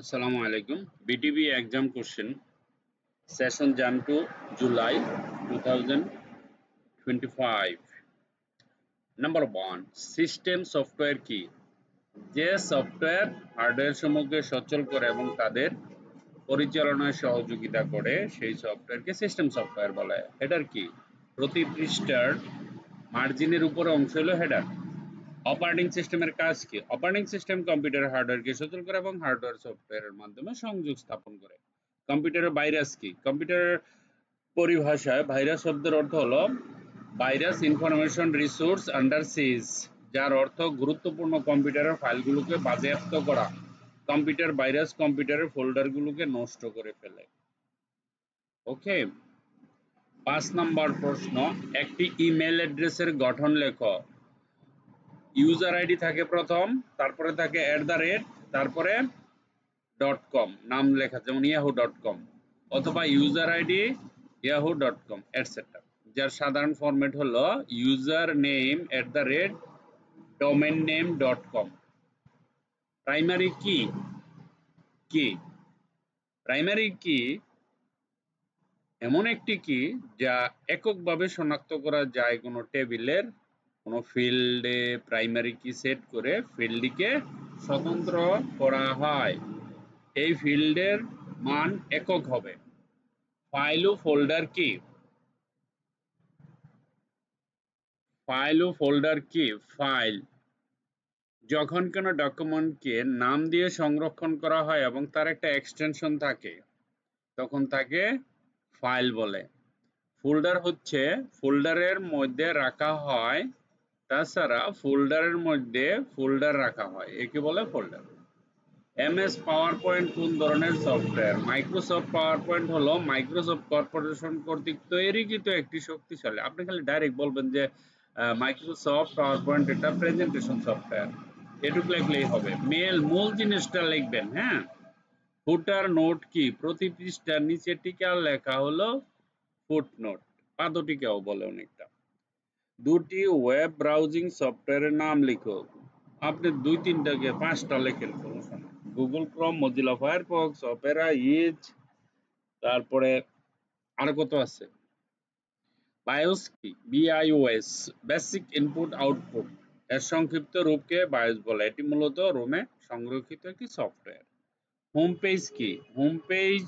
Assalamu alaikum. BTB exam question session Jan to July 2025. Number 1. System software কি? যে software hardware সমূহকে সচল করে এবং তাদের পরিচালনায় সহযোগিতা করে সেই সফটওয়্যারকে সিস্টেম সফটওয়্যার বলে। হেডার কি? প্রতি পৃষ্ঠার মার্জিনের উপরে অংশ হলো হেডার। অপারেটিং সিস্টেমের কাজ কি? অপারেটিং সিস্টেম কম্পিউটার হার্ডওয়্যারকে সচল করে এবং হার্ডওয়্যার সফটওয়্যারের মাধ্যমে সংযোগ স্থাপন করে। কম্পিউটারের ভাইরাস কি? কম্পিউটারের পরিভাষায় ভাইরাস শব্দের অর্থ হলো ভাইরাস ইনফরমেশন রিসোর্স আন্ডার সিজ, যার অর্থ গুরুত্বপূর্ণ কম্পিউটারের ফাইলগুলোকে বাজেয়াপ্ত করা। কম্পিউটার ভাইরাস কম্পিউটারের ফোল্ডারগুলোকে নষ্ট করে ফেলে। ওকে, 5 নম্বর প্রশ্ন, একটি ইমেল অ্যাড্রেসের গঠন লেখো। ইউজার আইডি থাকে প্রথম, তারপরে থাকে @ তারপরে .com নাম লেখা, যেমন yahoo.com, অথবা ইউজার আইডি yahoo.com এটসেট্রা, যার সাধারণ ফরম্যাট হলো ইউজার নেম @domain-name.com। প্রাইমারি কি কি? প্রাইমারি কি এমন একটি কি যা এককভাবে শনাক্ত করা যায় কোনো টেবিলের কোনো ফিল্ডে প্রাইমারি কি সেট করে ফিল্ডটিকে স্বতন্ত্র করা হয়। এই ফিল্ডের মান একক হবে। ফাইল ও ফোল্ডার কি? ফাইল ও ফোল্ডার কি? ফাইল যখন কোনো ডকুমেন্টকে নাম দিয়ে সংরক্ষণ করা হয় এবং তার একটা এক্সটেনশন থাকে তখন তাকে ফাইল বলে। ফোল্ডার হচ্ছে ফোল্ডারের মধ্যে রাখা হয়, তাছাড়া ফোল্ডারের মধ্যে ফোল্ডার রাখা হয়, একে বলে ফোল্ডার। এমএস পাওয়ার পয়েন্ট কোন ধরনের সফটওয়্যার? মাইক্রোসফট পাওয়ার পয়েন্ট হলো মাইক্রোসফট কর্পোরেশন কর্তৃক তৈরিকৃত একটি শক্তিশালী, আপনি খালি ডাইরেক্ট বলবেন যে মাইক্রোসফট পাওয়ার পয়েন্ট এটা প্রেজেন্টেশন সফটওয়্যার, এটুকু লিখলেই হবে। মূল জিনিসটা লিখবেন। হ্যাঁ, ফুটার নোট কি? প্রতি পৃষ্ঠার নিচে টিকা লেখা হলো ফুটনোট, পাদটিকাও বলে অনেকটা। দুটি ওয়েব ব্রাউজিং সফটওয়্যারের নাম লিখো। আপনি 2-3টাকে 5টা লেখেন, সমস্যা নেই। Google Chrome, Mozilla Firefox, Opera, is, তারপরে আরো কত আছে। বায়োস কি? BIOS, বেসিক ইনপুট আউটপুট, এর সংক্ষিপ্ত রূপকে বায়োস বলে। এটি মূলত রোমে সংরক্ষিত একটি সফটওয়্যার। হোম পেজ কি? হোম পেজ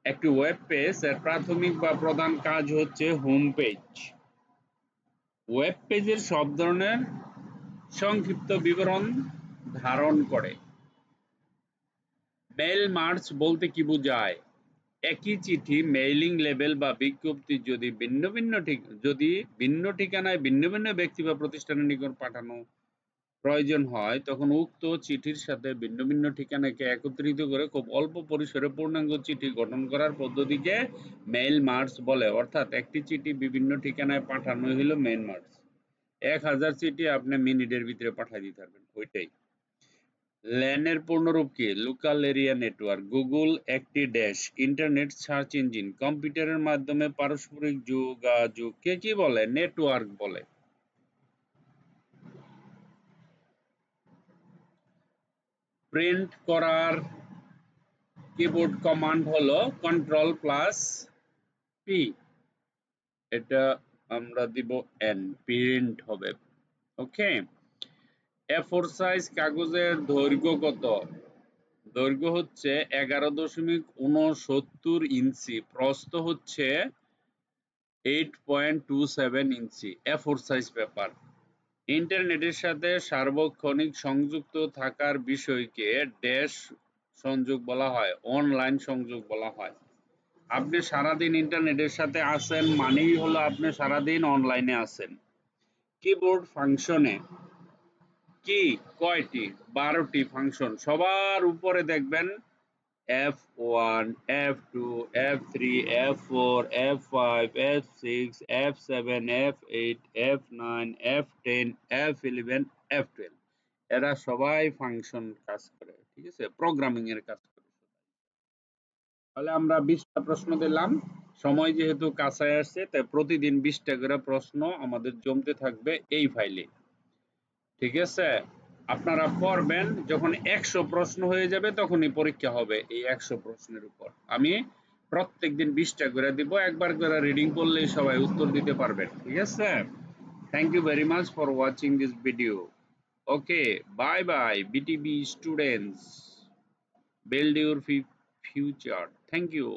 একটি ওয়েব পেজ, এর প্রাথমিক বা প্রধান কাজ হচ্ছে হোম পেজ। ওয়েব পেজের সব ধরনের সংক্ষিপ্ত বিবরণ ধারণ করে। মেইল মার্জ বলতে কি বোঝায়? একই চিঠি, মেইলিং লেবেল বা বিজ্ঞপ্তি যদি ভিন্ন ঠিকানায় ভিন্ন ভিন্ন ব্যক্তি বা প্রতিষ্ঠানের নিকট পাঠানো প্রয়োজন হয়, তখন উক্ত চিঠির সাথে ভিন্ন ভিন্ন ঠিকানাকে একত্রিত করে খুব অল্প পরিসরে পূর্ণাঙ্গ চিঠি গঠন করার পদ্ধতিকে মেইল মার্জ বলে। অর্থাৎ একটি চিঠি বিভিন্ন ঠিকানায় পাঠানো হলো মেইল মার্জ। 1000 চিঠি আপনি মিনিটের ভিতরে পাঠিয়ে দিতে পারবেন, ওইটাই। ল্যানের পূর্ণরূপ কি? Local area network. গুগল একটি ইন্টারনেট সার্চ ইঞ্জিন। কম্পিউটারের মাধ্যমে পারস্পরিক যোগাযোগকে কি বলে? নেটওয়ার্ক বলে। প্রিন্ট করার কিবোর্ড কমান্ড হলো Ctrl+P, এটা আমরা দিব N, প্রিন্ট হবে। ওকে, A4 সাইজ কাগজের দৈর্ঘ্য কত? দৈর্ঘ্য হচ্ছে 11.69 ইঞ্চি, প্রস্থ হচ্ছে 8.27 ইঞ্চি। A4 size paper. ইন্টারনেটের সাথে সার্বক্ষণিক সংযুক্ত থাকার বিষয়কে ড্যাশ সংযোগ বলা হয়, অনলাইন সংযোগ বলা হয়। আপনি সারাদিন ইন্টারনেটের সাথে আছেন মানেই হলো আপনি সারাদিন অনলাইনে আছেন। কিবোর্ড ফাংশনে কি কয়টি? 12টি ফাংশন। সবার উপরে দেখবেন F1, F2, F3, F4, F5, F6, F7, F8, F9, F10, F11, F12, এরা সবাই ফাংশন কাজ করে, ঠিক আছে, প্রোগ্রামিং এর কাজ করে। তাহলে আমরা 20টা প্রশ্ন দিলাম। সময় যেহেতু কাছায় আসছে তাই প্রতিদিন 20টা করে প্রশ্ন আমাদের জমতে থাকবে এই ফাইলে, ঠিক আছে। আপনারা পড়বেন, যখন 100 প্রশ্ন হয়ে যাবে তখনই পরীক্ষা হবে এই 100 প্রশ্নের উপর। আমি প্রত্যেকদিন 20টা করে দিব, একবার করে রিডিং করলেই সবাই উত্তর দিতে পারবেন, ঠিক আছে? Thank you very much for watching this video. Okay, bye bye BTB students, build your future. Thank you.